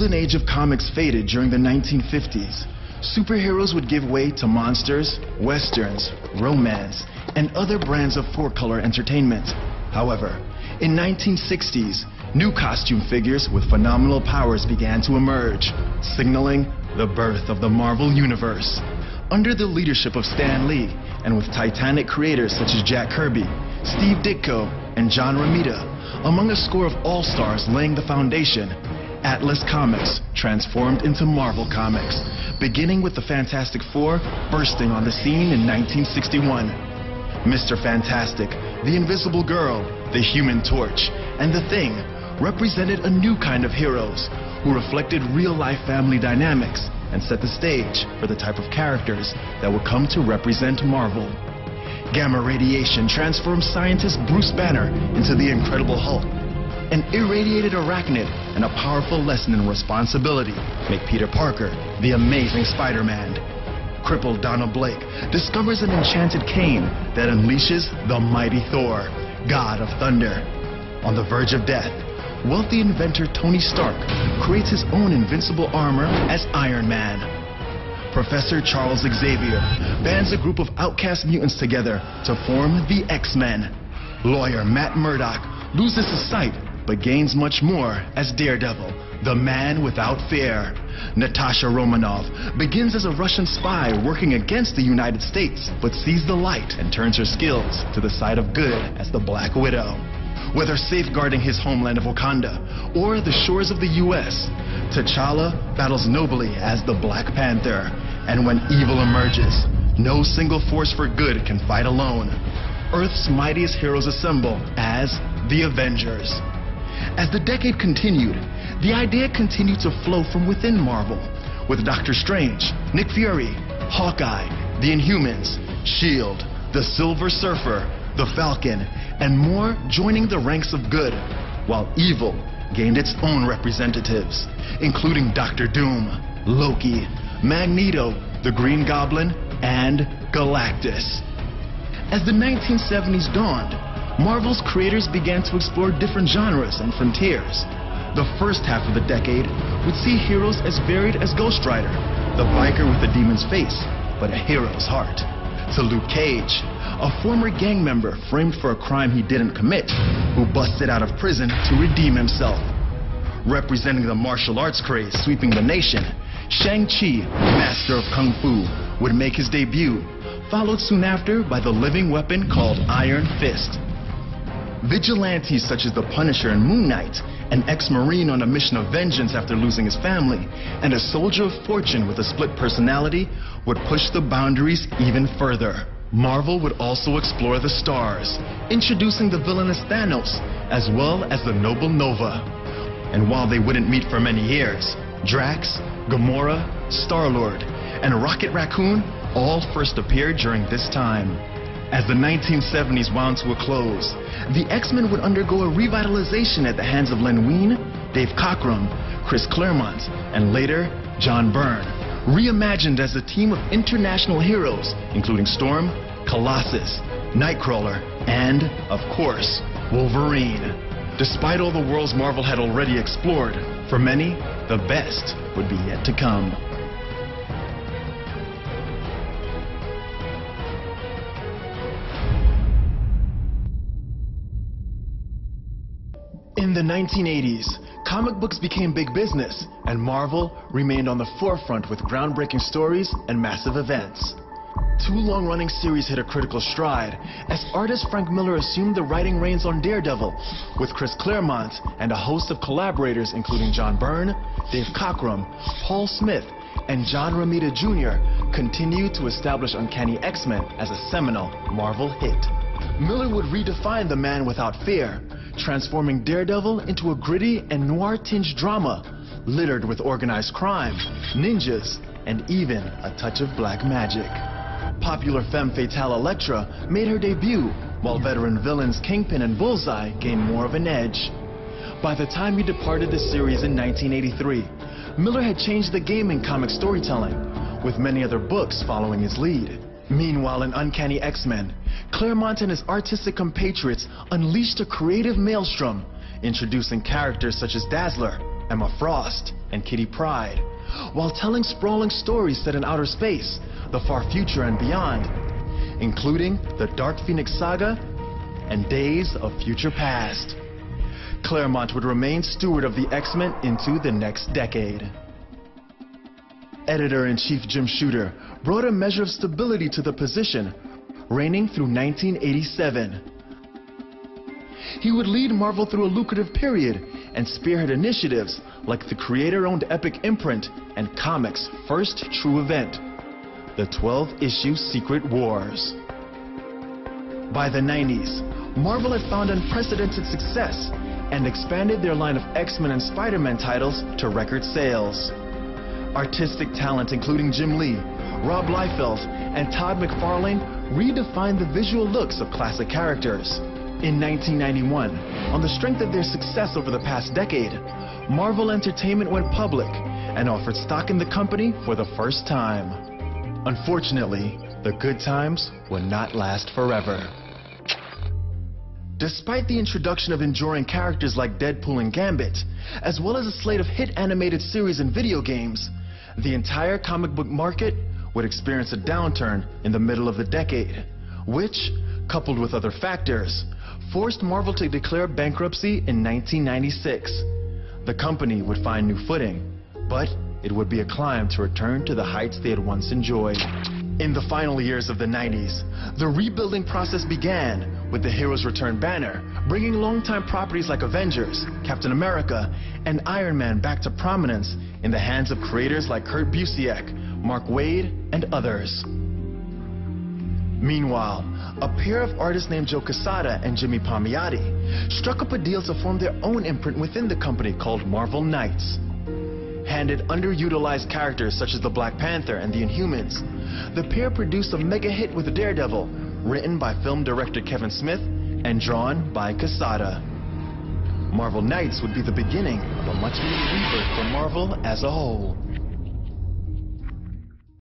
golden age of comics faded during the 1950s. Superheroes would give way to monsters, westerns, romance, and other brands of four-color entertainment. However, in 1960s, new costume figures with phenomenal powers began to emerge, signaling the birth of the Marvel Universe. Under the leadership of Stan Lee, and with titanic creators such as Jack Kirby, Steve Ditko, and John Romita, among a score of all-stars laying the foundation, Atlas Comics transformed into Marvel Comics, beginning with the Fantastic Four bursting on the scene in 1961. Mr. Fantastic, the Invisible Girl, the Human Torch, and the Thing represented a new kind of heroes who reflected real-life family dynamics and set the stage for the type of characters that would come to represent Marvel. Gamma radiation transformed scientist Bruce Banner into the Incredible Hulk. An irradiated arachnid and a powerful lesson in responsibility make Peter Parker the Amazing Spider-Man. Crippled Donald Blake discovers an enchanted cane that unleashes the mighty Thor, God of Thunder. On the verge of death, wealthy inventor Tony Stark creates his own invincible armor as Iron Man. Professor Charles Xavier bands a group of outcast mutants together to form the X-Men. Lawyer Matt Murdock loses his sight but gains much more as Daredevil, the man without fear. Natasha Romanoff begins as a Russian spy working against the United States, but sees the light and turns her skills to the side of good as the Black Widow. Whether safeguarding his homeland of Wakanda or the shores of the U.S., T'Challa battles nobly as the Black Panther. And when evil emerges, no single force for good can fight alone. Earth's mightiest heroes assemble as the Avengers. As the decade continued, the idea continued to flow from within Marvel, with Doctor Strange, Nick Fury, Hawkeye, the Inhumans, S.H.I.E.L.D., the Silver Surfer, the Falcon, and more joining the ranks of good, while evil gained its own representatives, including Doctor Doom, Loki, Magneto, the Green Goblin, and Galactus. As the 1970s dawned, Marvel's creators began to explore different genres and frontiers. The first half of the decade would see heroes as varied as Ghost Rider, the biker with a demon's face, but a hero's heart. To Luke Cage, a former gang member framed for a crime he didn't commit, who busted out of prison to redeem himself. Representing the martial arts craze sweeping the nation, Shang-Chi, master of Kung Fu, would make his debut, followed soon after by the living weapon called Iron Fist. Vigilantes such as the Punisher and Moon Knight, an ex-Marine on a mission of vengeance after losing his family, and a soldier of fortune with a split personality would push the boundaries even further. Marvel would also explore the stars, introducing the villainous Thanos, as well as the noble Nova. And while they wouldn't meet for many years, Drax, Gamora, Star-Lord, and Rocket Raccoon all first appeared during this time. As the 1970s wound to a close, the X-Men would undergo a revitalization at the hands of Len Wein, Dave Cockrum, Chris Claremont, and later, John Byrne, reimagined as a team of international heroes, including Storm, Colossus, Nightcrawler, and, of course, Wolverine. Despite all the worlds Marvel had already explored, for many, the best would be yet to come. In the 1980s, comic books became big business, and Marvel remained on the forefront with groundbreaking stories and massive events. Two long-running series hit a critical stride as artist Frank Miller assumed the writing reins on Daredevil, with Chris Claremont and a host of collaborators including John Byrne, Dave Cockrum, Paul Smith, and John Romita Jr. continued to establish Uncanny X-Men as a seminal Marvel hit. Miller would redefine the man without fear, transforming Daredevil into a gritty and noir-tinged drama, littered with organized crime, ninjas, and even a touch of black magic. Popular femme fatale Elektra made her debut, while veteran villains Kingpin and Bullseye gained more of an edge. By the time he departed the series in 1983, Miller had changed the game in comic storytelling, with many other books following his lead. Meanwhile, in Uncanny X-Men, Claremont and his artistic compatriots unleashed a creative maelstrom, introducing characters such as Dazzler, Emma Frost, and Kitty Pryde, while telling sprawling stories set in outer space, the far future and beyond, including the Dark Phoenix Saga and Days of Future Past. Claremont would remain steward of the X-Men into the next decade. Editor-in-Chief Jim Shooter brought a measure of stability to the position, reigning through 1987. He would lead Marvel through a lucrative period and spearhead initiatives like the creator-owned Epic imprint and comics' first true event, the 12-issue Secret Wars. By the 90s, Marvel had found unprecedented success and expanded their line of X-Men and Spider-Man titles to record sales. Artistic talent including Jim Lee, Rob Liefeld, and Todd McFarlane redefined the visual looks of classic characters. In 1991, on the strength of their success over the past decade, Marvel Entertainment went public and offered stock in the company for the first time. Unfortunately, the good times would not last forever. Despite the introduction of enduring characters like Deadpool and Gambit, as well as a slate of hit animated series and video games, the entire comic book market would experience a downturn in the middle of the decade, which, coupled with other factors, forced Marvel to declare bankruptcy in 1996. The company would find new footing, but it would be a climb to return to the heights they had once enjoyed. In the final years of the 90s, the rebuilding process began with the Heroes Return banner, bringing longtime properties like Avengers, Captain America, and Iron Man back to prominence in the hands of creators like Kurt Busiek, Mark Waid, and others. Meanwhile, a pair of artists named Joe Quesada and Jimmy Palmiotti struck up a deal to form their own imprint within the company called Marvel Knights. Handed underutilized characters such as the Black Panther and the Inhumans, the pair produced a mega hit with Daredevil, written by film director Kevin Smith and drawn by Quesada. Marvel Knights would be the beginning of a much-needed rebirth for Marvel as a whole.